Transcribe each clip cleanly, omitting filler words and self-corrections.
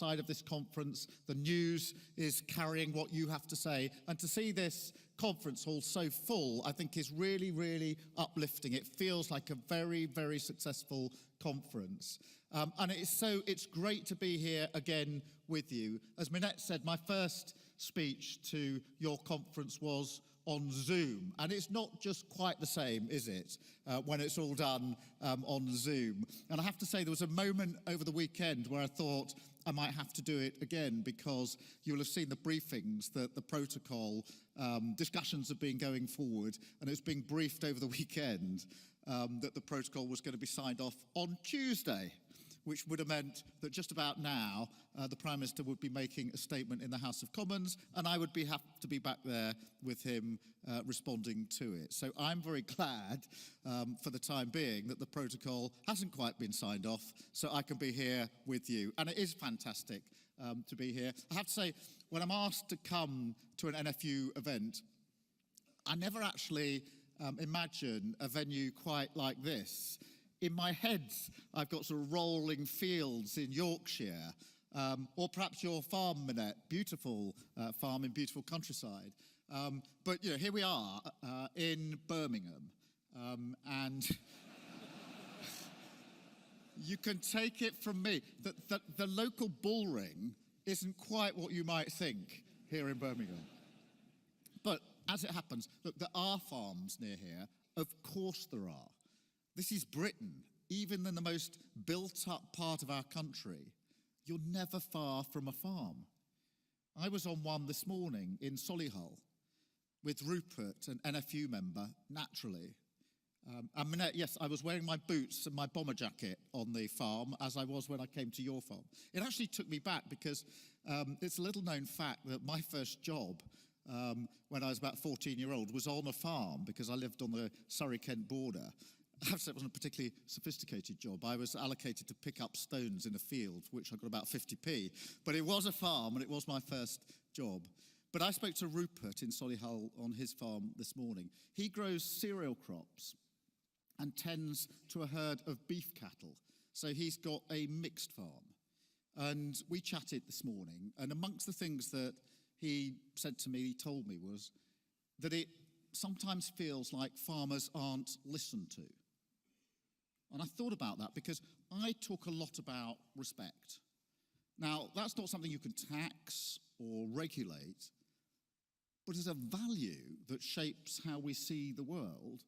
Side of this conference, the news is carrying what you have to say, and to see this conference hall so full, I think is really, really uplifting. It feels like a very, very successful conference, and it's great to be here again with you. As Minette said, my first speech to your conference was on Zoom, and it's not just quite the same, is it, when it's all done on Zoom. And I have to say, there was a moment over the weekend where I thought I might have to do it again, because you'll have seen the briefings that the protocol discussions have been going forward, and it was being briefed over the weekend that the protocol was going to be signed off on Tuesday, which would have meant that just about now the Prime Minister would be making a statement in the House of Commons, and I would have to be back there with him responding to it. So I'm very glad for the time being that the protocol hasn't quite been signed off, so I can be here with you. And it is fantastic to be here. I have to say, when I'm asked to come to an NFU event, I never actually imagine a venue quite like this. In my head, I've got sort of rolling fields in Yorkshire, or perhaps your farm, Minette, beautiful farm in beautiful countryside. But you know, here we are in Birmingham, and you can take it from me that the local bull ring isn't quite what you might think here in Birmingham. But as it happens, look, there are farms near here. Of course there are. This is Britain. Even in the most built-up part of our country, you're never far from a farm. I was on one this morning in Solihull with Rupert, an NFU member, naturally. And Minette, yes, I was wearing my boots and my bomber jacket on the farm, as I was when I came to your farm. It actually took me back, because it's a little-known fact that my first job when I was about 14-year-old was on a farm, because I lived on the Surrey-Kent border. I have to say it wasn't a particularly sophisticated job. I was allocated to pick up stones in a field, which I got about 50p. But it was a farm, and it was my first job. But I spoke to Rupert in Solihull on his farm this morning. He grows cereal crops and tends to a herd of beef cattle. So he's got a mixed farm. And we chatted this morning, and amongst the things that he said to me, he told me, was that it sometimes feels like farmers aren't listened to. And I thought about that, because I talk a lot about respect. Now, that's not something you can tax or regulate, but it's a value that shapes how we see the world,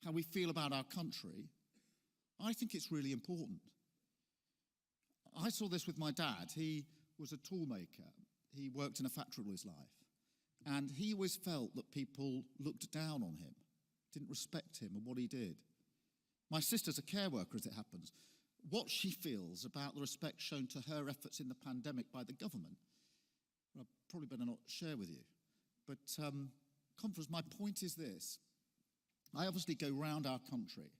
how we feel about our country. I think it's really important. I saw this with my dad. He was a toolmaker. He worked in a factory all his life. And he always felt that people looked down on him, didn't respect him and what he did. My sister's a care worker, as it happens. What she feels about the respect shown to her efforts in the pandemic by the government, well, I probably better not share with you. But conference, my point is this. I obviously go round our country,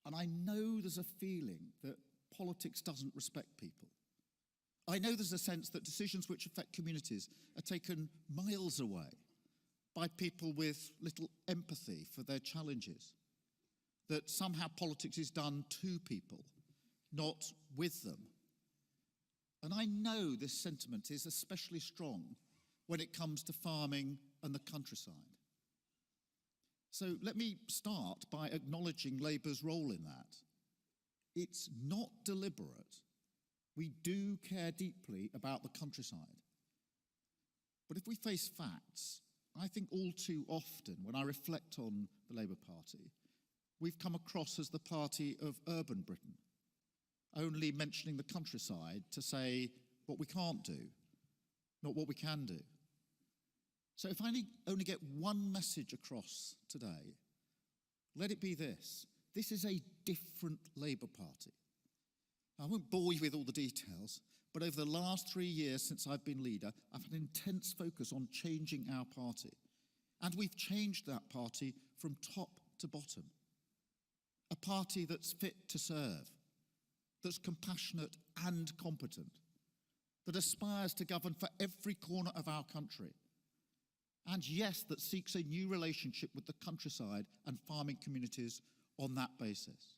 and I know there's a feeling that politics doesn't respect people. I know there's a sense that decisions which affect communities are taken miles away by people with little empathy for their challenges. That somehow politics is done to people, not with them. And I know this sentiment is especially strong when it comes to farming and the countryside. So let me start by acknowledging Labour's role in that. It's not deliberate. We do care deeply about the countryside. But if we face facts, I think all too often, when I reflect on the Labour Party, we've come across as the party of urban Britain, only mentioning the countryside to say what we can't do, not what we can do. So if I only get one message across today, let it be this. This is a different Labour Party. I won't bore you with all the details, but over the last 3 years since I've been leader, I've had an intense focus on changing our party. And we've changed that party from top to bottom. A party that's fit to serve, that's compassionate and competent, that aspires to govern for every corner of our country. And yes, that seeks a new relationship with the countryside and farming communities on that basis.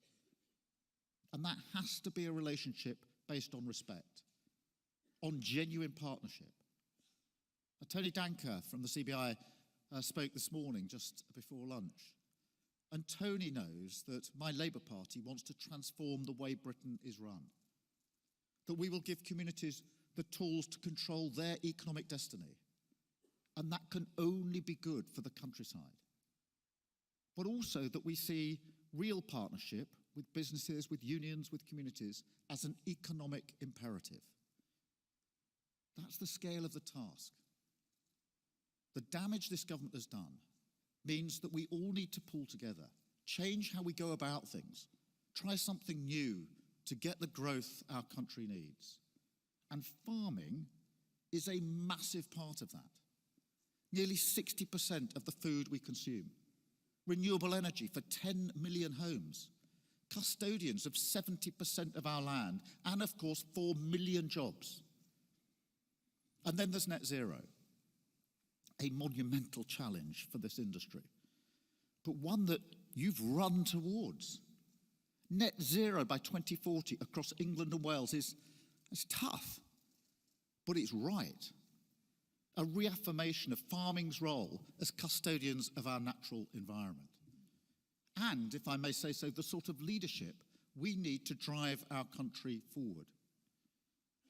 And that has to be a relationship based on respect. on genuine partnership. Tony Danker from the CBI spoke this morning just before lunch. And Tony knows that my Labour Party wants to transform the way Britain is run. That we will give communities the tools to control their economic destiny. And that can only be good for the countryside. But also that we see real partnership with businesses, with unions, with communities as an economic imperative. That's the scale of the task. The damage this government has done means that we all need to pull together, change how we go about things, try something new to get the growth our country needs. And farming is a massive part of that. Nearly 60% of the food we consume. Renewable energy for 10 million homes. Custodians of 70% of our land. And of course, 4 million jobs. And then there's net zero. A monumental challenge for this industry, but one that you've run towards. Net zero by 2040 across England and Wales is tough, but it's right. A reaffirmation of farming's role as custodians of our natural environment. And, if I may say so, the sort of leadership we need to drive our country forward.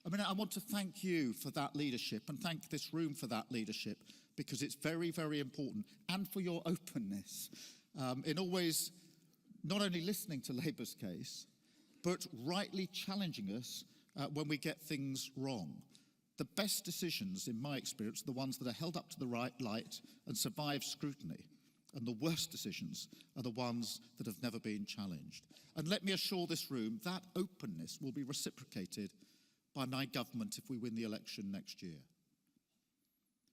I mean, I want to thank you for that leadership and thank this room for that leadership, because it's very, very important, and for your openness in always not only listening to Labour's case, but rightly challenging us when we get things wrong. The best decisions, in my experience, are the ones that are held up to the right light and survive scrutiny, and the worst decisions are the ones that have never been challenged. And let me assure this room, that openness will be reciprocated by my government if we win the election next year.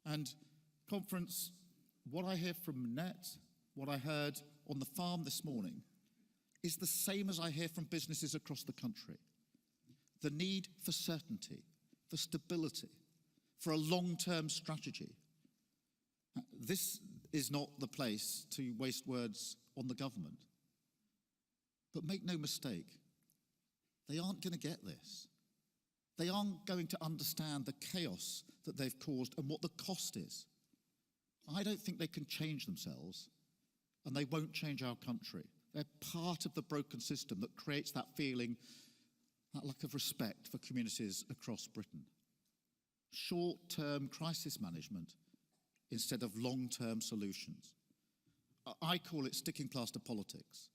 And conference, what I hear from Net, what I heard on the farm this morning, is the same as I hear from businesses across the country. The need for certainty, for stability, for a long-term strategy. This is not the place to waste words on the government. But make no mistake, they aren't going to get this. They aren't going to understand the chaos that they've caused and what the cost is. I don't think they can change themselves, and they won't change our country. They're part of the broken system that creates that feeling, that lack of respect for communities across Britain. Short-term crisis management instead of long-term solutions. I call it sticking plaster politics,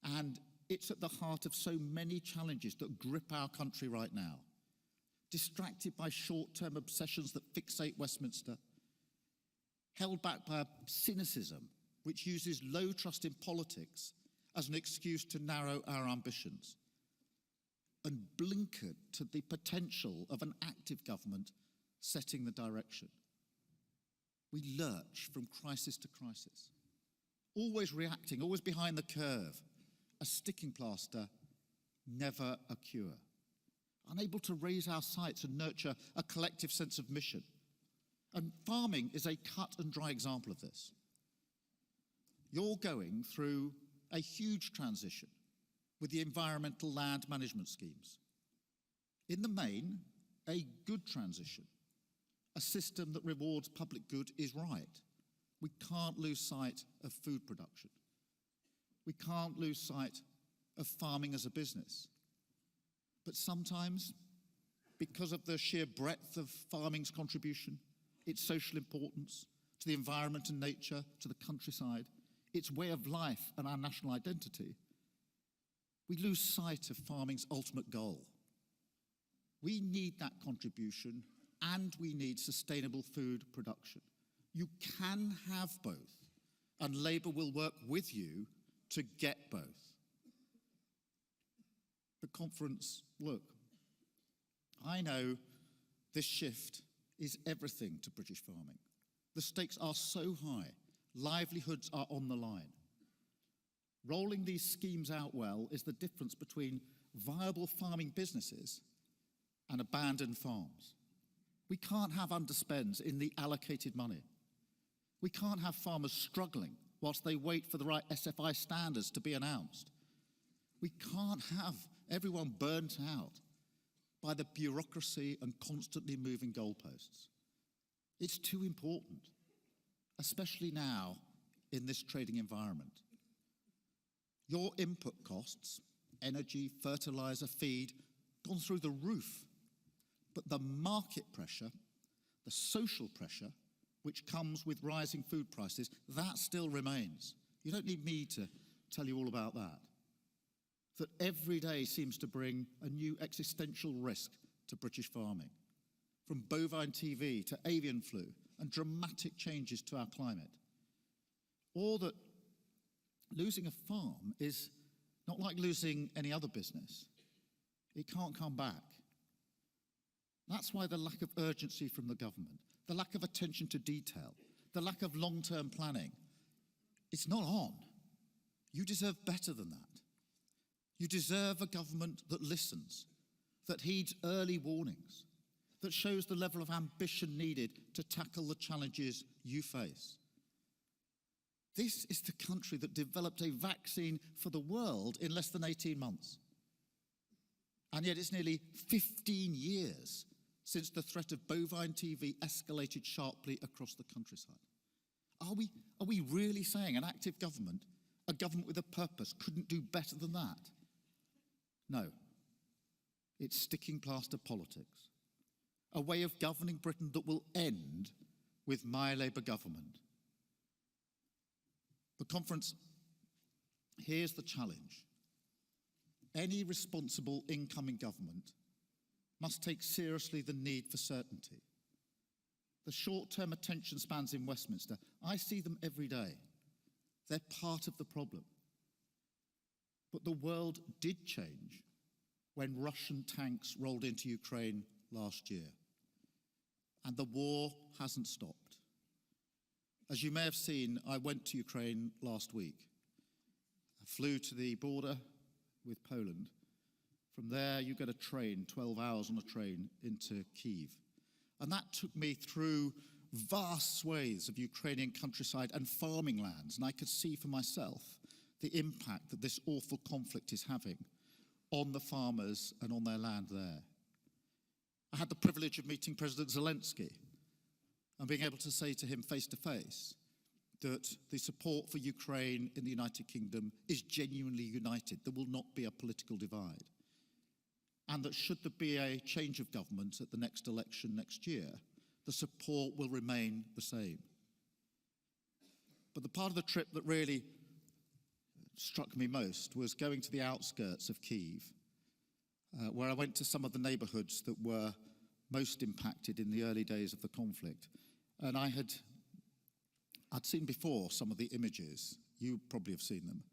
and it's at the heart of so many challenges that grip our country right now. Distracted by short-term obsessions that fixate Westminster, held back by a cynicism which uses low trust in politics as an excuse to narrow our ambitions, and blinkered to the potential of an active government setting the direction. We lurch from crisis to crisis, always reacting, always behind the curve, a sticking plaster, never a cure. Unable to raise our sights and nurture a collective sense of mission. And farming is a cut and dry example of this. You're going through a huge transition with the environmental land management schemes. In the main, a good transition. A system that rewards public good is right. We can't lose sight of food production. We can't lose sight of farming as a business. But sometimes, because of the sheer breadth of farming's contribution, its social importance to the environment and nature, to the countryside, its way of life and our national identity, we lose sight of farming's ultimate goal. We need that contribution, and we need sustainable food production. You can have both, and Labour will work with you to get both. The conference, look, I know this shift is everything to British farming. The stakes are so high, livelihoods are on the line. Rolling these schemes out well is the difference between viable farming businesses and abandoned farms. We can't have underspends in the allocated money. We can't have farmers struggling whilst they wait for the right SFI standards to be announced. We can't have everyone burnt out by the bureaucracy and constantly moving goalposts. It's too important, especially now in this trading environment. Your input costs, energy, fertilizer, feed, gone through the roof. But the market pressure, the social pressure, which comes with rising food prices, that still remains. You don't need me to tell you all about that. That every day seems to bring a new existential risk to British farming, from bovine TB to avian flu and dramatic changes to our climate. Or that losing a farm is not like losing any other business. It can't come back. That's why the lack of urgency from the government, the lack of attention to detail, the lack of long-term planning, it's not on. You deserve better than that. You deserve a government that listens, that heeds early warnings, that shows the level of ambition needed to tackle the challenges you face. This is the country that developed a vaccine for the world in less than 18 months. And yet it's nearly 15 years since the threat of bovine TB escalated sharply across the countryside. Are we really saying an active government, a government with a purpose, couldn't do better than that? No. It's sticking plaster politics, a way of governing Britain that will end with my Labour government. The conference, here's the challenge. Any responsible incoming government must take seriously the need for certainty. The short-term attention spans in Westminster, I see them every day. They're part of the problem. But the world did change when Russian tanks rolled into Ukraine last year. And the war hasn't stopped. As you may have seen, I went to Ukraine last week. I flew to the border with Poland. From there, you get a train, 12 hours on a train, into Kyiv. And that took me through vast swathes of Ukrainian countryside and farming lands, and I could see for myself the impact that this awful conflict is having on the farmers and on their land there. I had the privilege of meeting President Zelensky and being able to say to him face to face that the support for Ukraine in the United Kingdom is genuinely united. There will not be a political divide. And that should there be a change of government at the next election next year, the support will remain the same. But the part of the trip that really struck me most was going to the outskirts of Kyiv, where I went to some of the neighbourhoods that were most impacted in the early days of the conflict. And I'd seen before some of the images, you probably have seen them,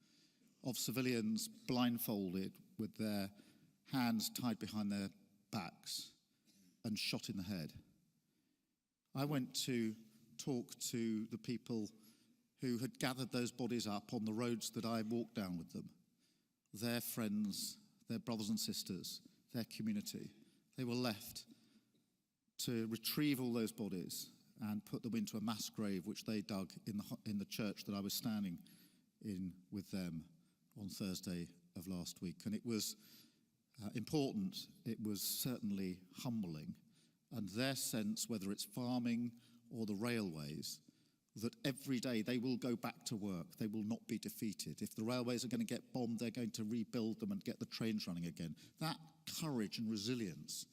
of civilians blindfolded with their hands tied behind their backs and shot in the head. I went to talk to the people who had gathered those bodies up on the roads that I walked down with them, their friends, their brothers and sisters, their community. They were left to retrieve all those bodies and put them into a mass grave which they dug in the church that I was standing in with them on Thursday of last week. And it was important, it was certainly humbling, and their sense, whether it's farming or the railways, that every day they will go back to work, they will not be defeated. If the railways are going to get bombed, they're going to rebuild them and get the trains running again. That courage and resilience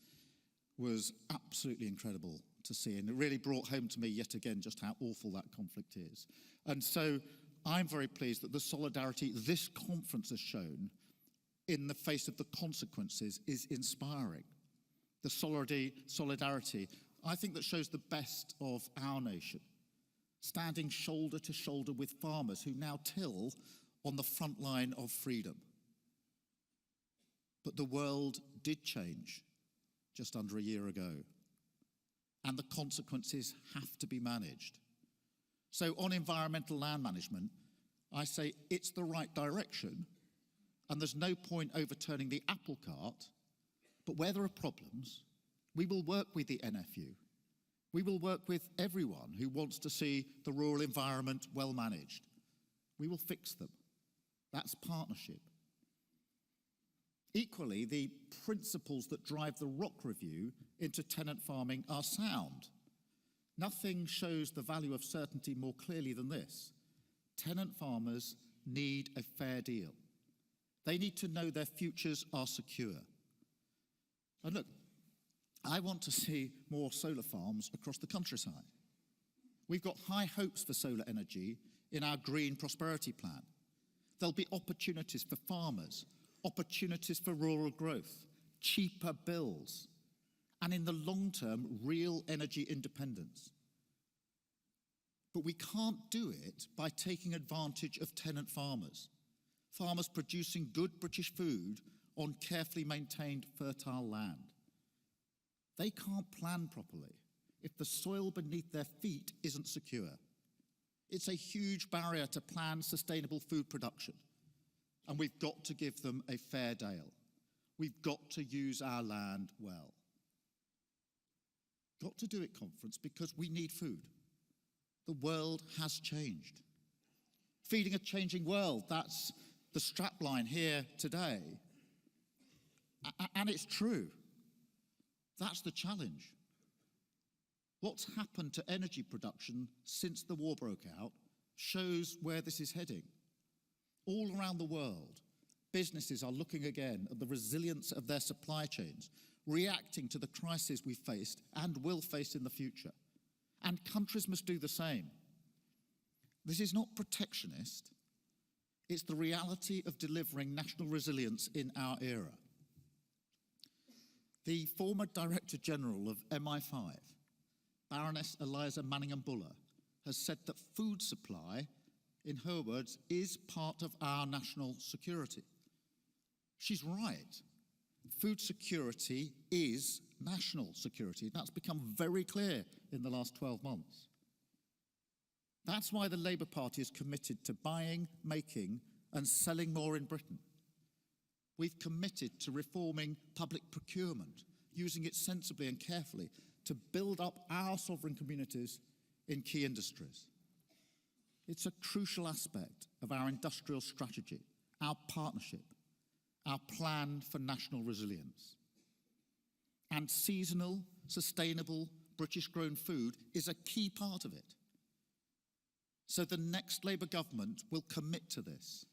was absolutely incredible to see, and it really brought home to me yet again just how awful that conflict is. And so I'm very pleased that the solidarity this conference has shown in the face of the consequences is inspiring. The solidarity, I think, that shows the best of our nation, standing shoulder to shoulder with farmers who now till on the front line of freedom. But the world did change just under a year ago, and the consequences have to be managed. So on environmental land management, I say it's the right direction, and there's no point overturning the apple cart, but where there are problems, we will work with the NFU. We will work with everyone who wants to see the rural environment well managed. We will fix them. That's partnership. Equally, the principles that drive the Rock Review into tenant farming are sound. Nothing shows the value of certainty more clearly than this. Tenant farmers need a fair deal. They need to know their futures are secure. And look, I want to see more solar farms across the countryside. We've got high hopes for solar energy in our Green Prosperity Plan. There'll be opportunities for farmers, opportunities for rural growth, cheaper bills, and in the long term, real energy independence. But we can't do it by taking advantage of tenant farmers, farmers producing good British food on carefully maintained fertile land. They can't plan properly if the soil beneath their feet isn't secure. It's a huge barrier to planned sustainable food production, and we've got to give them a fair deal. We've got to use our land well. Got to do it, conference, because we need food. The world has changed. Feeding a changing world, that's the strapline here today. And it's true. That's the challenge. What's happened to energy production since the war broke out shows where this is heading. All around the world, businesses are looking again at the resilience of their supply chains, reacting to the crises we faced and will face in the future. And countries must do the same. This is not protectionist. It's the reality of delivering national resilience in our era. The former Director General of MI5, Baroness Eliza Manningham-Buller, has said that food supply, in her words, is part of our national security. She's right. Food security is national security. That's become very clear in the last 12 months. That's why the Labour Party is committed to buying, making, and selling more in Britain. We've committed to reforming public procurement, using it sensibly and carefully to build up our sovereign communities in key industries. It's a crucial aspect of our industrial strategy, our partnership, our plan for national resilience. And seasonal, sustainable, British-grown food is a key part of it. So the next Labour government will commit to this.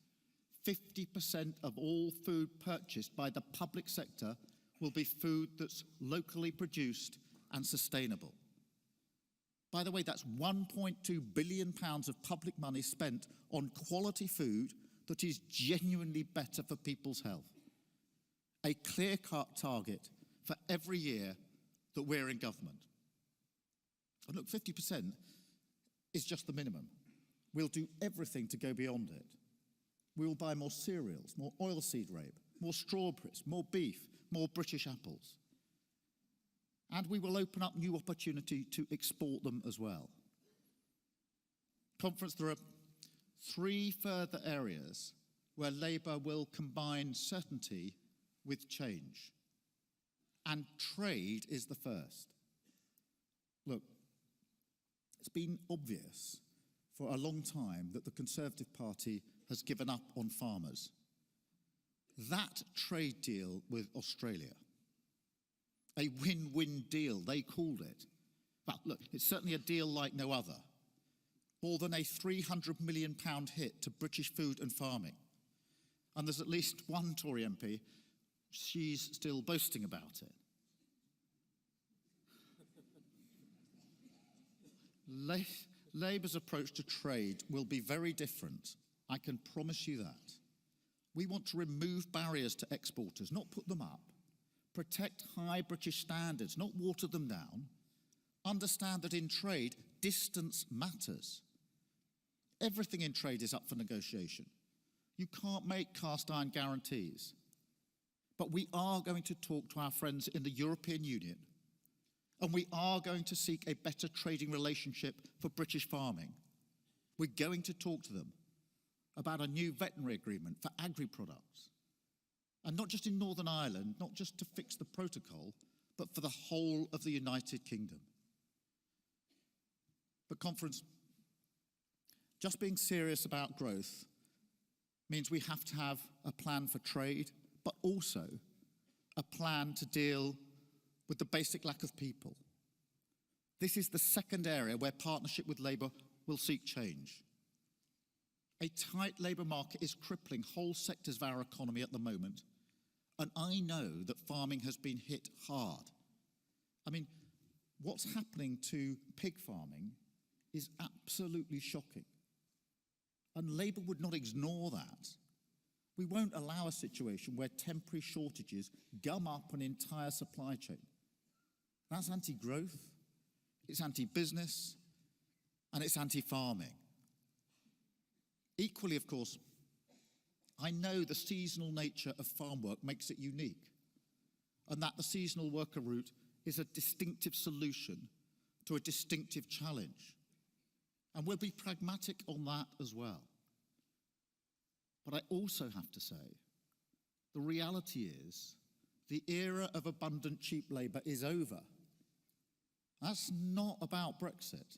50% of all food purchased by the public sector will be food that's locally produced and sustainable. By the way, that's £1.2 billion of public money spent on quality food that is genuinely better for people's health. A clear-cut target for every year that we're in government. And look, 50% is just the minimum. We'll do everything to go beyond it. We will buy more cereals, more oilseed rape, more strawberries, more beef, more British apples. And we will open up new opportunity to export them as well. Conference, there are 3 further areas where Labour will combine certainty with change. And trade is the first. Look, it's been obvious for a long time that the Conservative Party has given up on farmers. That trade deal with Australia, a win-win deal, they called it. Well, look, it's certainly a deal like no other. More than a £300 million hit to British food and farming. And there's at least one Tory MP, she's still boasting about it. Labour's approach to trade will be very different. I can promise you that. We want to remove barriers to exporters, not put them up. Protect high British standards, not water them down. Understand that in trade, distance matters. Everything in trade is up for negotiation. You can't make cast iron guarantees. But we are going to talk to our friends in the European Union, and we are going to seek a better trading relationship for British farming. We're going to talk to them about a new veterinary agreement for agri-products. And not just in Northern Ireland, not just to fix the protocol, but for the whole of the United Kingdom. But conference, just being serious about growth means we have to have a plan for trade, but also a plan to deal with the basic lack of people. This is the second area where partnership with Labour will seek change. A tight labour market is crippling whole sectors of our economy at the moment, and I know that farming has been hit hard. I mean, what's happening to pig farming is absolutely shocking. And Labour would not ignore that. We won't allow a situation where temporary shortages gum up an entire supply chain. That's anti-growth, it's anti-business, and it's anti-farming. Equally, of course, I know the seasonal nature of farm work makes it unique, and that the seasonal worker route is a distinctive solution to a distinctive challenge. And we'll be pragmatic on that as well. But I also have to say, the reality is, the era of abundant cheap labour is over. That's not about Brexit.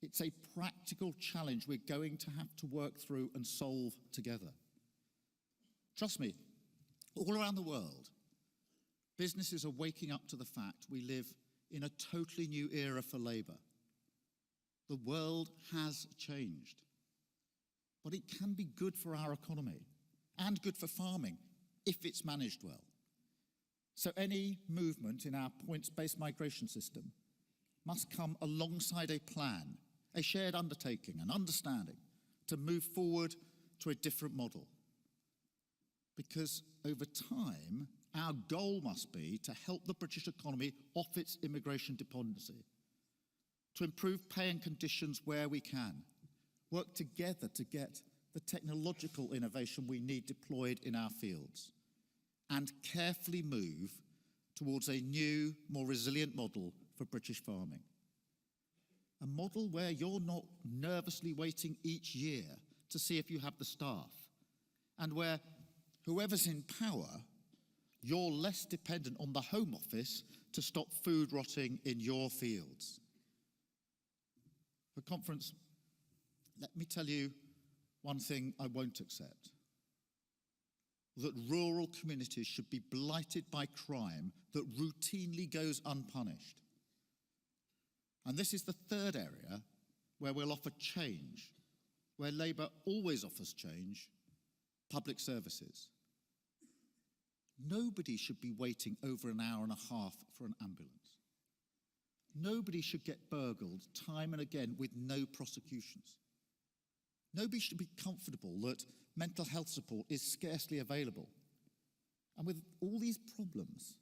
It's a practical challenge we're going to have to work through and solve together. Trust me, all around the world, businesses are waking up to the fact we live in a totally new era for labour. The world has changed, but it can be good for our economy and good for farming if it's managed well. So any movement in our points-based migration system must come alongside a plan, a shared undertaking, an understanding to move forward to a different model. Because over time, our goal must be to help the British economy off its immigration dependency, to improve pay and conditions where we can, work together to get the technological innovation we need deployed in our fields, and carefully move towards a new, more resilient model for British farming. A model where you're not nervously waiting each year to see if you have the staff, and where whoever's in power, you're less dependent on the Home Office to stop food rotting in your fields. For conference, let me tell you one thing I won't accept. That rural communities should be blighted by crime that routinely goes unpunished. And this is the third area where we'll offer change, where Labour always offers change: public services. Nobody should be waiting over an hour and a half for an ambulance. Nobody should get burgled time and again with no prosecutions. Nobody should be comfortable that mental health support is scarcely available. And with all these problems,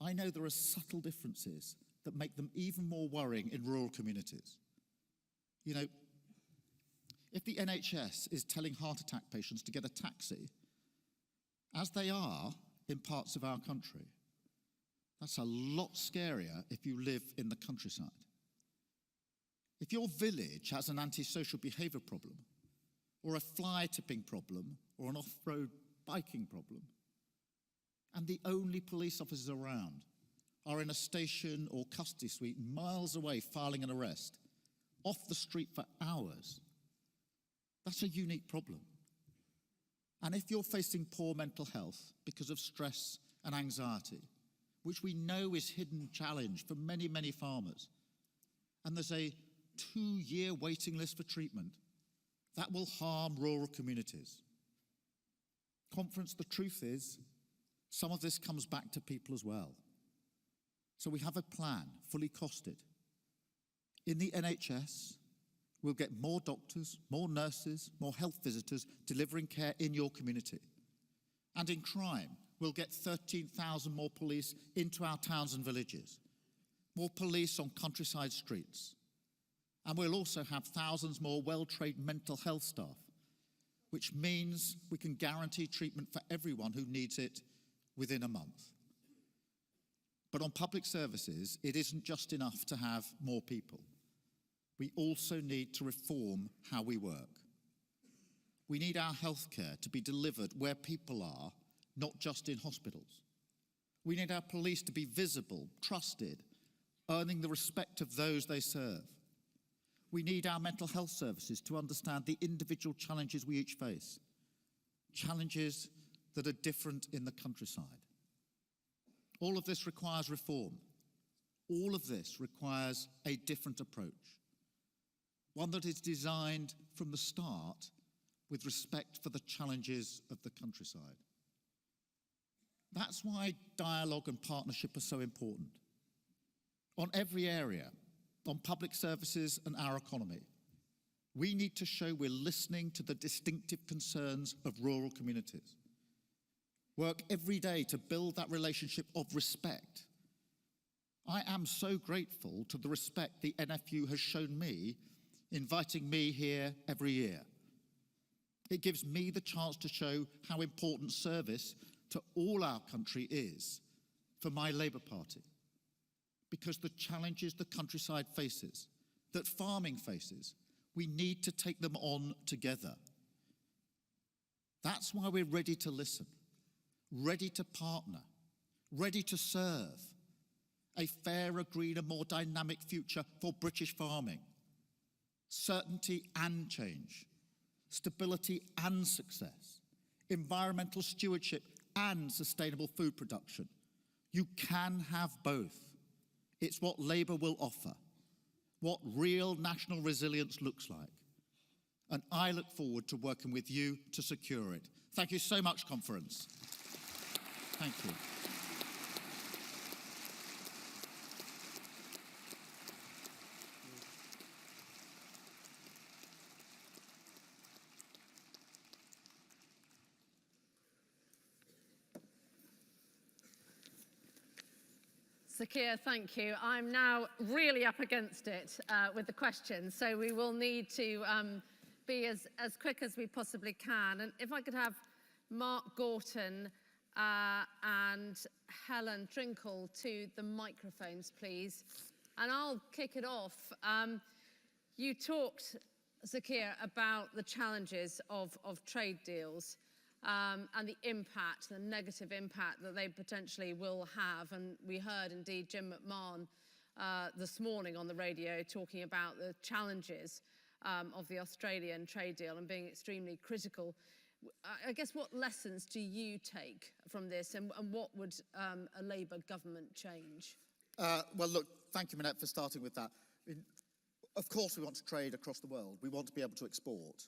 I know there are subtle differences that make them even more worrying in rural communities. You know, if the NHS is telling heart attack patients to get a taxi, as they are in parts of our country, that's a lot scarier if you live in the countryside. If your village has an antisocial behaviour problem, or a fly tipping problem, or an off-road biking problem, and the only police officers around are in a station or custody suite miles away filing an arrest, off the street for hours, that's a unique problem. And if you're facing poor mental health because of stress and anxiety, which we know is a hidden challenge for many, many farmers, and there's a 2-year waiting list for treatment, that will harm rural communities. Conference, the truth is, some of this comes back to people as well. So we have a plan, fully costed. In the NHS, we'll get more doctors, more nurses, more health visitors delivering care in your community. And in crime, we'll get 13,000 more police into our towns and villages, more police on countryside streets. And we'll also have thousands more well-trained mental health staff, which means we can guarantee treatment for everyone who needs it within a month. But on public services, it isn't just enough to have more people. We also need to reform how we work. We need our healthcare to be delivered where people are, not just in hospitals. We need our police to be visible, trusted, earning the respect of those they serve. We need our mental health services to understand the individual challenges we each face. Challenges that are different in the countryside. All of this requires reform. All of this requires a different approach, one that is designed from the start with respect for the challenges of the countryside. That's why dialogue and partnership are so important. On every area, on public services and our economy, we need to show we're listening to the distinctive concerns of rural communities. Work every day to build that relationship of respect. I am so grateful to the respect the NFU has shown me, inviting me here every year. It gives me the chance to show how important service to all our country is for my Labour Party. Because the challenges the countryside faces, that farming faces, we need to take them on together. That's why we're ready to listen, ready to partner, ready to serve a fairer, greener, more dynamic future for British farming. Certainty and change, stability and success, environmental stewardship and sustainable food production. You can have both. It's what Labour will offer, what real national resilience looks like. And I look forward to working with you to secure it. Thank you so much, conference. Thank you. Sir Keir, thank you. I'm now really up against it with the questions, so we will need to be as quick as we possibly can. And if I could have Mark Gorton and Helen Trinkle to the microphones, please. And I'll kick it off. You talked, Sir Keir, about the challenges of trade deals. And the impact, the negative impact that they potentially will have. And we heard indeed Jim McMahon this morning on the radio talking about the challenges of the Australian trade deal and being extremely critical. I guess what lessons do you take from this, and what would a Labour government change? Well, look, thank you, Minette, for starting with that. Of course we want to trade across the world. We want to be able to export.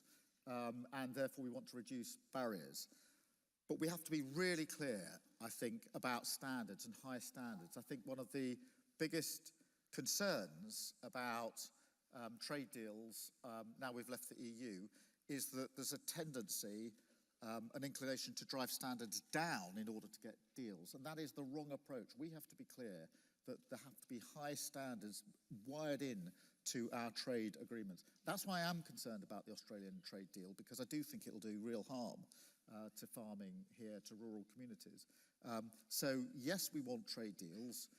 And therefore we want to reduce barriers. But we have to be really clear, I think, about standards and high standards. I think one of the biggest concerns about trade deals, now we've left the EU, is that there's a tendency, an inclination to drive standards down in order to get deals. And that is the wrong approach. We have to be clear that there have to be high standards wired in to our trade agreements. That's why I am concerned about the Australian trade deal, because I do think it'll do real harm to farming here, to rural communities. So yes, we want trade deals.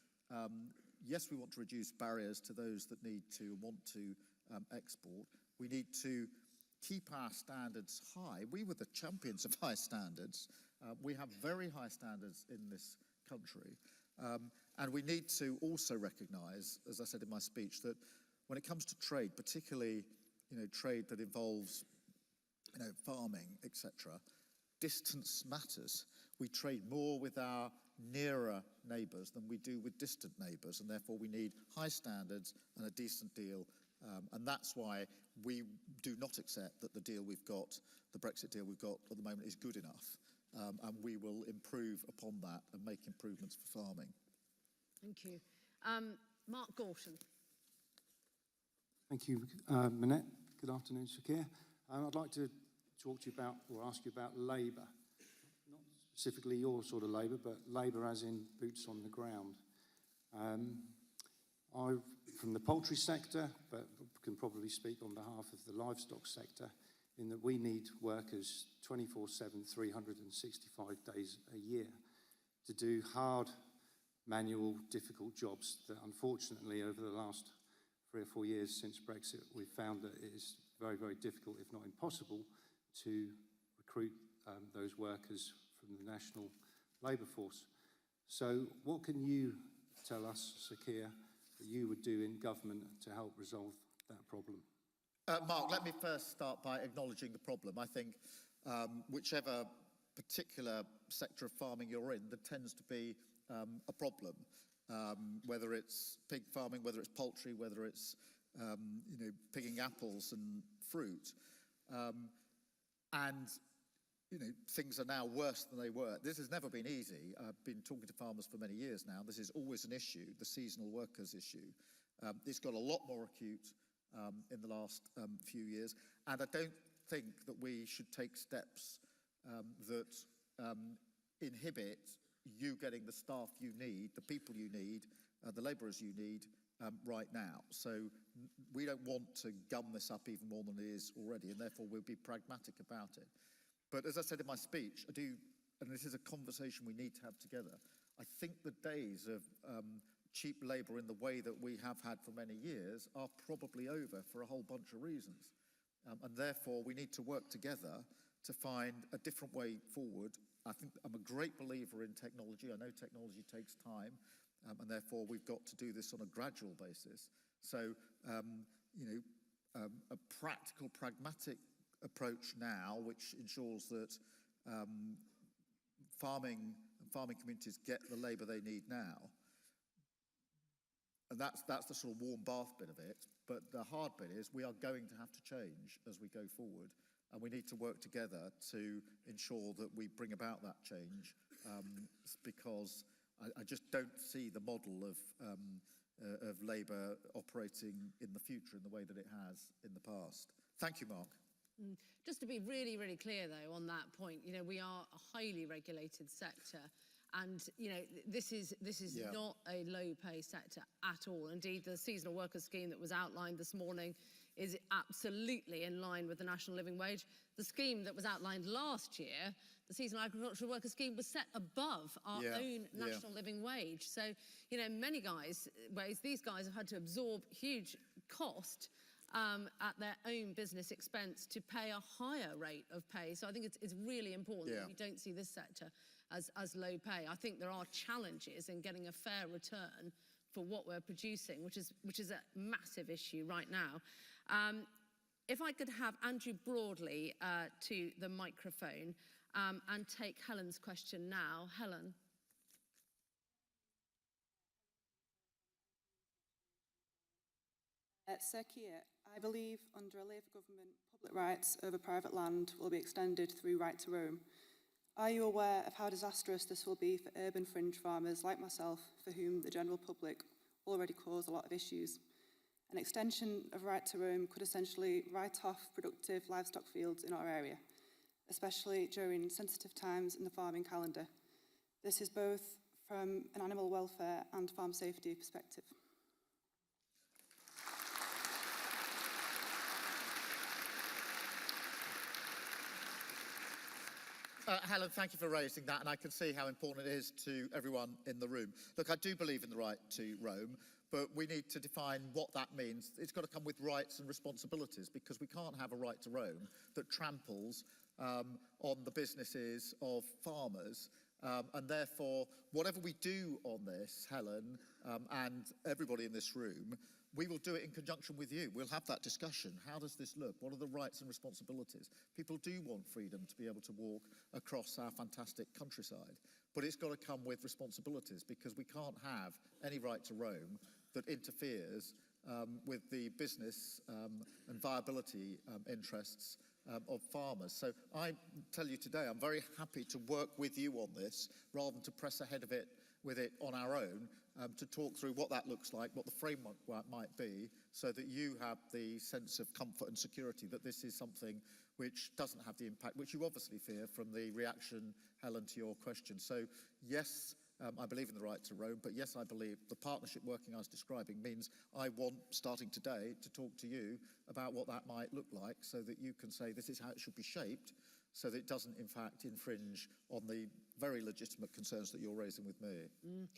Yes, we want to reduce barriers to those that need to and want to export. We need to keep our standards high. We were the champions of high standards. We have very high standards in this country. And we need to also recognise, as I said in my speech, that when it comes to trade, particularly, trade that involves, farming, etc., distance matters. We trade more with our nearer neighbours than we do with distant neighbours, and therefore we need high standards and a decent deal. And that's why we do not accept that the deal we've got, the Brexit deal we've got at the moment, is good enough. And we will improve upon that and make improvements for farming. Thank you. Mark Gorton. Thank you, Minette. Good afternoon, Sir Keir. I'd like to talk to you about, or ask you about Labour. Not specifically your sort of Labour, but Labour as in boots on the ground. I'm from the poultry sector, but can probably speak on behalf of the livestock sector, in that we need workers 24/7, 365 days a year to do hard, manual, difficult jobs that unfortunately over the last 3 or 4 years since Brexit, we've found that it is very, very difficult, if not impossible, to recruit those workers from the national labour force. So what can you tell us, Sir Keir, that you would do in government to help resolve that problem? Mark, let me first start by acknowledging the problem. I think whichever particular sector of farming you're in, there tends to be a problem, whether it's pig farming, whether it's poultry, whether it's picking apples and fruit. And things are now worse than they were. This has never been easy. I've been talking to farmers for many years now. This is always an issue, the seasonal workers issue. It's got a lot more acute in the last few years. And I don't think that we should take steps that inhibit you getting the staff you need, the people you need, the labourers you need right now. So we don't want to gum this up even more than it is already, and therefore we'll be pragmatic about it. But as I said in my speech, I do, and this is a conversation we need to have together, I think the days of cheap labour in the way that we have had for many years are probably over for a whole bunch of reasons. And therefore we need to work together to find a different way forward. I think I'm a great believer in technology. I know technology takes time, and therefore we've got to do this on a gradual basis. So, a practical, pragmatic approach now, which ensures that farming communities get the labour they need now. And that's the sort of warm bath bit of it. But the hard bit is we are going to have to change as we go forward. And we need to work together to ensure that we bring about that change, because I just don't see the model of labour operating in the future in the way that it has in the past. Thank you, Mark. Just to be really, really clear, though, on that point, we are a highly regulated sector. And, this is not a low-pay sector at all. Indeed, the seasonal worker scheme that was outlined this morning is absolutely in line with the national living wage. The scheme that was outlined last year, the seasonal agricultural worker scheme, was set above our own national living wage. So, many ways, these guys have had to absorb huge cost at their own business expense to pay a higher rate of pay. So I think it's really important that we don't see this sector as low pay. I think there are challenges in getting a fair return for what we're producing, which is a massive issue right now. If I could have Andrew Broadley to the microphone and take Helen's question now. Helen. Sir Keir, I believe under a Labour government, public rights over private land will be extended through right to roam. Are you aware of how disastrous this will be for urban fringe farmers like myself, for whom the general public already cause a lot of issues? An extension of right to roam could essentially write off productive livestock fields in our area, especially during sensitive times in the farming calendar. This is both from an animal welfare and farm safety perspective. Helen, thank you for raising that, and I can see how important it is to everyone in the room. Look, I do believe in the right to roam, but we need to define what that means. It's got to come with rights and responsibilities, because we can't have a right to roam that tramples on the businesses of farmers. And therefore, whatever we do on this, Helen, and everybody in this room, we will do it in conjunction with you. We'll have that discussion. How does this look? What are the rights and responsibilities? People do want freedom to be able to walk across our fantastic countryside, but it's got to come with responsibilities, because we can't have any right to roam that interferes with the business and viability interests of farmers. So I tell you today, I'm very happy to work with you on this, rather than to press ahead with it on our own, to talk through what that looks like, what the framework might be, so that you have the sense of comfort and security that this is something which doesn't have the impact which you obviously fear from the reaction, Helen, to your question. So yes, I believe in the right to roam, but yes, I believe the partnership working I was describing means I want, starting today, to talk to you about what that might look like, so that you can say this is how it should be shaped, so that it doesn't in fact infringe on the very legitimate concerns that you're raising with me.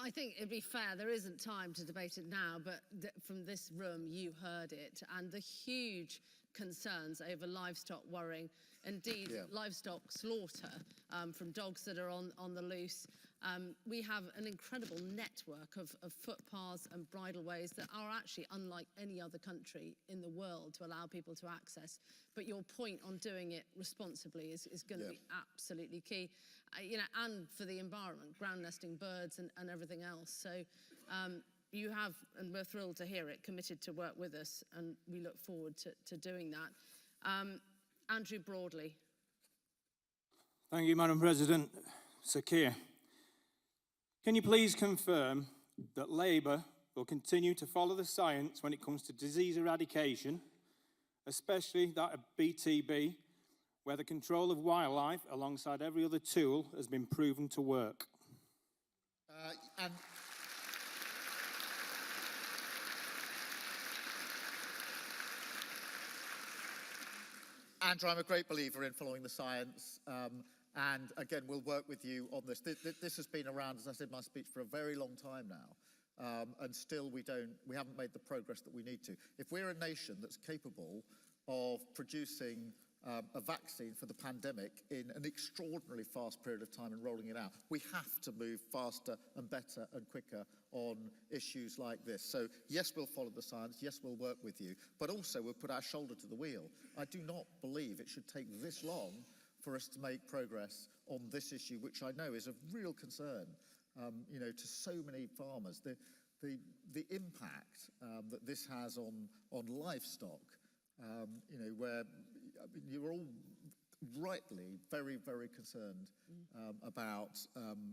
I think it'd be fair, there isn't time to debate it now, but from this room you heard it, and the huge concerns over livestock worrying, indeed livestock slaughter from dogs that are on the loose. We have an incredible network of footpaths and bridleways that are actually unlike any other country in the world to allow people to access. But your point on doing it responsibly is going to be absolutely key, and for the environment, ground nesting birds and everything else. So you have, and we're thrilled to hear it, committed to work with us, and we look forward to doing that. Andrew Broadley. Thank you, Madam President. Sir Keir, can you please confirm that Labour will continue to follow the science when it comes to disease eradication, especially that of BTB, where the control of wildlife alongside every other tool has been proven to work? Andrew, I'm a great believer in following the science. And again, we'll work with you on this. This has been around, as I said in my speech, for a very long time now. And still we haven't made the progress that we need to. If we're a nation that's capable of producing a vaccine for the pandemic in an extraordinarily fast period of time and rolling it out, we have to move faster and better and quicker on issues like this. So yes, we'll follow the science, yes, we'll work with you, but also we'll put our shoulder to the wheel. I do not believe it should take this long for us to make progress on this issue, which I know is of real concern, to so many farmers. The impact that this has on livestock, where you're all rightly very, very concerned about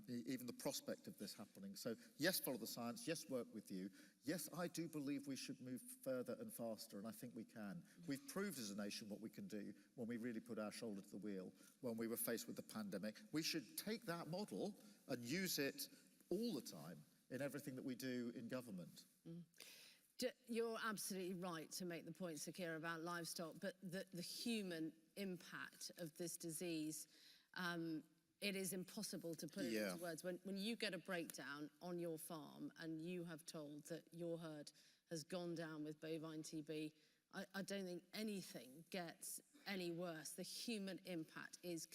even the prospect of this happening. So yes, follow the science, yes, work with you. Yes, I do believe we should move further and faster, and I think we can. We've proved as a nation what we can do when we really put our shoulder to the wheel when we were faced with the pandemic. We should take that model and use it all the time in everything that we do in government. You're absolutely right to make the point, Sir Keir, about livestock, but the human impact of this disease, it is impossible to put it into words. When you get a breakdown on your farm and you have told that your herd has gone down with bovine TB, I don't think anything gets any worse. The human impact is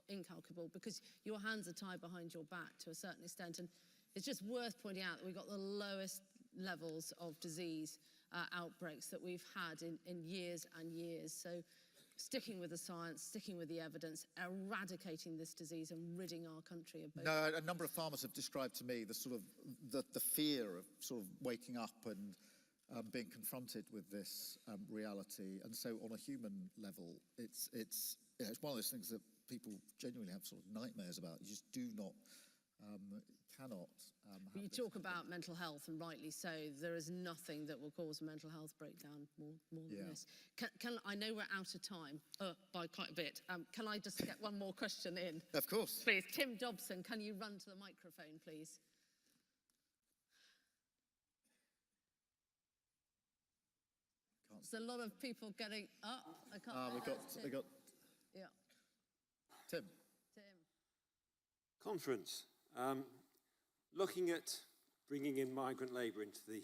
incalculable, because your hands are tied behind your back to a certain extent. And it's just worth pointing out that we've got the lowest levels of disease outbreaks that we've had in years and years. So sticking with the science, sticking with the evidence, eradicating this disease and ridding our country of both. No, a number of farmers have described to me the sort of the fear of sort of waking up and being confronted with this reality. And so on a human level, it's one of those things that people genuinely have sort of nightmares about. You just do not, cannot have you talk about mental health, and rightly so. There is nothing that will cause a mental health breakdown more than this. I know we're out of time by quite a bit. Can I just get one more question in? Of course. Please, Tim Dobson, can you run to the microphone, please? There's a lot of people getting up. I can't. We got. Yeah. Tim. Conference. Looking at bringing in migrant labour into the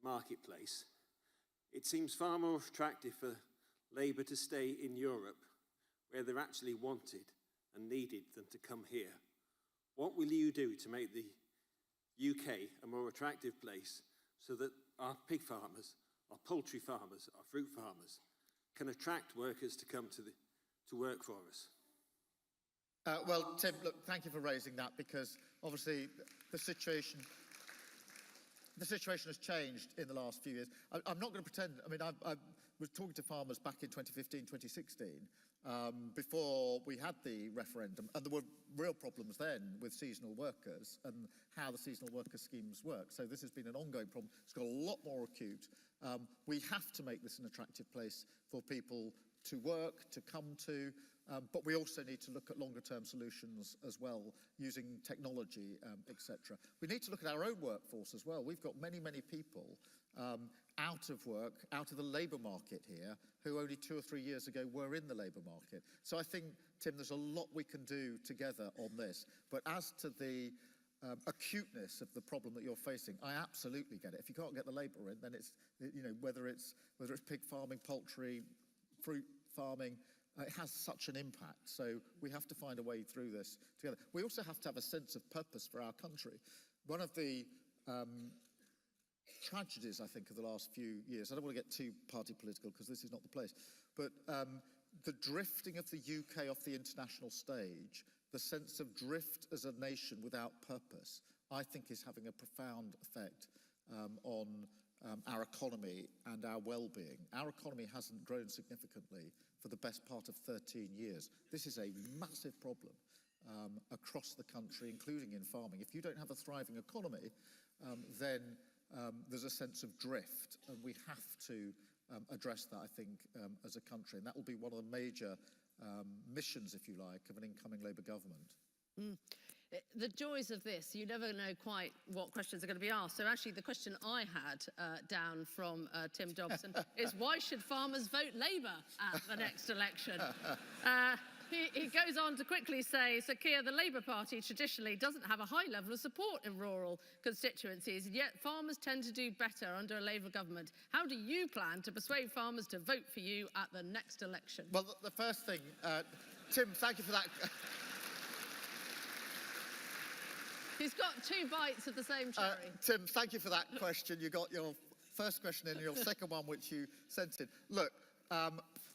marketplace, it seems far more attractive for labour to stay in Europe, where they're actually wanted and needed, than to come here. What will you do to make the UK a more attractive place so that our pig farmers, our poultry farmers, our fruit farmers can attract workers to come to work for us? Well, Tim, look, thank you for raising that, because obviously the situation has changed in the last few years. I'm not going to pretend. I mean, I was talking to farmers back in 2015, 2016, before we had the referendum, and there were real problems then with seasonal workers and how the seasonal worker schemes work. So this has been an ongoing problem. It's got a lot more acute. We have to make this an attractive place for people to work, to come to, but we also need to look at longer-term solutions as well, using technology, etc. We need to look at our own workforce as well. We've got many, many people out of work, out of the labour market here, who only 2 or 3 years ago were in the labour market. So I think, Tim, there's a lot we can do together on this. But as to the acuteness of the problem that you're facing, I absolutely get it. If you can't get the labour in, then it's, whether it's pig farming, poultry, fruit farming, it has such an impact. So we have to find a way through this together. We also have to have a sense of purpose for our country. One of the tragedies, I think, of the last few years, I don't want to get too party political because this is not the place, but the drifting of the UK off the international stage, the sense of drift as a nation without purpose, I think is having a profound effect on our economy and our well-being. Our economy hasn't grown significantly for the best part of 13 years. This is a massive problem across the country, including in farming. If you don't have a thriving economy, then there's a sense of drift, and we have to address that, I think, as a country. And that will be one of the major missions, if you like, of an incoming Labour government. The joys of this, you never know quite what questions are going to be asked. So actually the question I had down from Tim Dobson is, why should farmers vote Labour at the next election? He goes on to quickly say, Sir Keir, the Labour Party traditionally doesn't have a high level of support in rural constituencies, yet farmers tend to do better under a Labour government. How do you plan to persuade farmers to vote for you at the next election? Well, the first thing, Tim, thank you for that. He's got 2 bites of the same cherry. Tim, thank you for that question. You got your first question in and your second one, which you sent in. Look,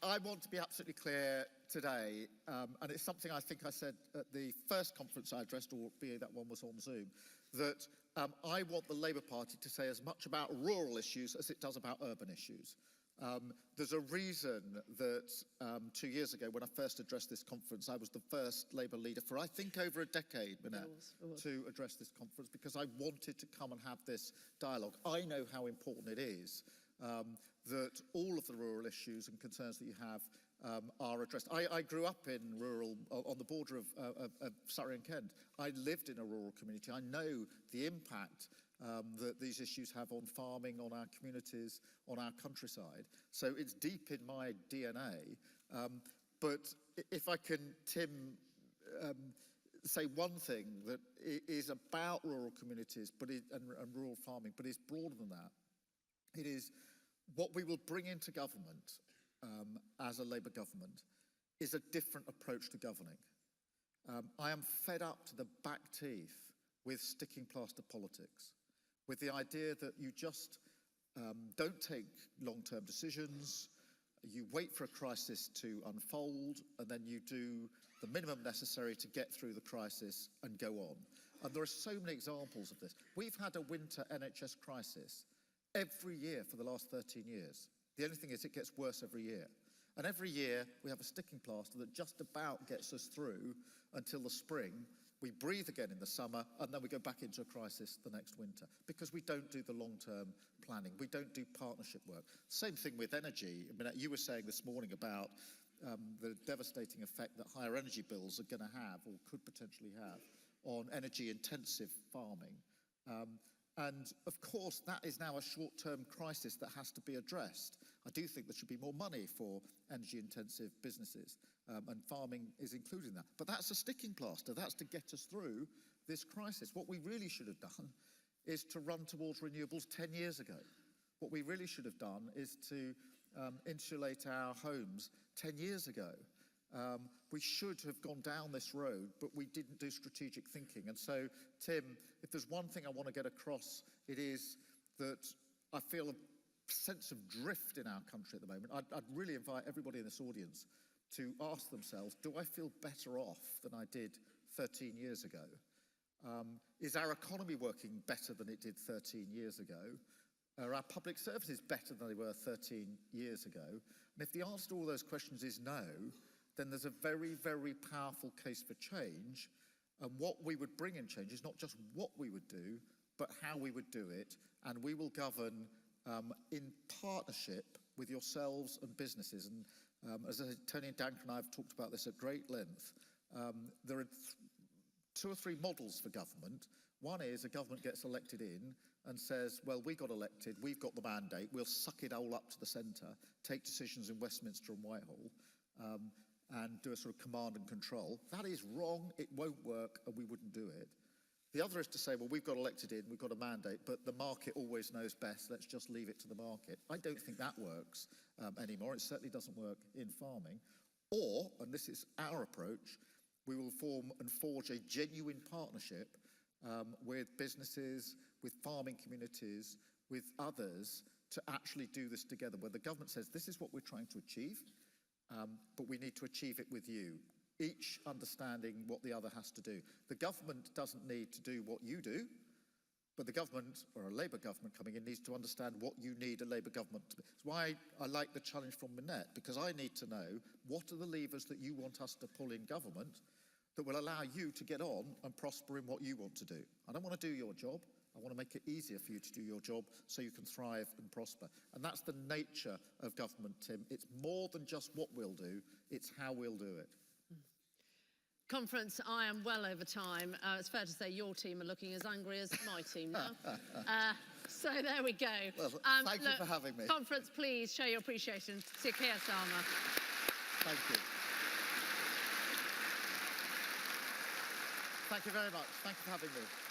I want to be absolutely clear today, and it's something I think I said at the first conference I addressed, albeit that one was on Zoom, that I want the Labour Party to say as much about rural issues as it does about urban issues. There's a reason that 2 years ago, when I first addressed this conference, I was the first Labour leader for, I think, over a decade, Minette, to address this conference, because I wanted to come and have this dialogue. I know how important it is that all of the rural issues and concerns that you have are addressed. I grew up in rural, on the border of Surrey and Kent. I lived in a rural community. I know the impact that these issues have on farming, on our communities, on our countryside. So it's deep in my DNA. But if I can, Tim, say one thing that is about rural communities and rural farming, but is broader than that. It is what we will bring into government as a Labour government is a different approach to governing. I am fed up to the back teeth with sticking plaster politics, with the idea that you just don't take long-term decisions, you wait for a crisis to unfold, and then you do the minimum necessary to get through the crisis and go on. And there are so many examples of this. We've had a winter NHS crisis every year for the last 13 years. The only thing is it gets worse every year. And every year we have a sticking plaster that just about gets us through until the spring. We breathe again in the summer, and then we go back into a crisis the next winter because we don't do the long-term planning. We don't do partnership work. Same thing with energy. I mean, you were saying this morning about the devastating effect that higher energy bills are going to have, or could potentially have, on energy-intensive farming. And of course, that is now a short-term crisis that has to be addressed. I do think there should be more money for energy-intensive businesses, and farming is included in that. But that's a sticking plaster. That's to get us through this crisis. What we really should have done is to run towards renewables 10 years ago. What we really should have done is to insulate our homes 10 years ago. We should have gone down this road, but we didn't do strategic thinking. And so, Tim, if there's one thing I want to get across, it is that I feel a sense of drift in our country at the moment. I'd really invite everybody in this audience to ask themselves, do I feel better off than I did 13 years ago? Is our economy working better than it did 13 years ago? Are our public services better than they were 13 years ago? And if the answer to all those questions is no, then there's a very, very powerful case for change. And what we would bring in change is not just what we would do, but how we would do it. And we will govern in partnership with yourselves and businesses. And as Tony and Duncan and I have talked about this at great length, there are 2 or 3 models for government. One is a government gets elected in and says, well, we got elected, we've got the mandate, we'll suck it all up to the centre, take decisions in Westminster and Whitehall, and do a sort of command and control. That is wrong, it won't work, and we wouldn't do it. The other is to say, well, we've got elected in, we've got a mandate, but the market always knows best, let's just leave it to the market. I don't think that works anymore. It certainly doesn't work in farming. Or, and this is our approach, we will form and forge a genuine partnership with businesses, with farming communities, with others to actually do this together, where the government says, this is what we're trying to achieve, but we need to achieve it with you, each understanding what the other has to do. The government doesn't need to do what you do, but the government, or a Labour government coming in, needs to understand what you need a Labour government to be. That's why I like the challenge from Minette, because I need to know what are the levers that you want us to pull in government that will allow you to get on and prosper in what you want to do. I don't want to do your job. I want to make it easier for you to do your job so you can thrive and prosper. And that's the nature of government, Tim. It's more than just what we'll do, it's how we'll do it. Conference, I am well over time. It's fair to say your team are looking as angry as my team now. So there we go. Well, thank you for having me. Conference, please show your appreciation to Sir Keir Starmer. Thank you. Thank you very much. Thank you for having me.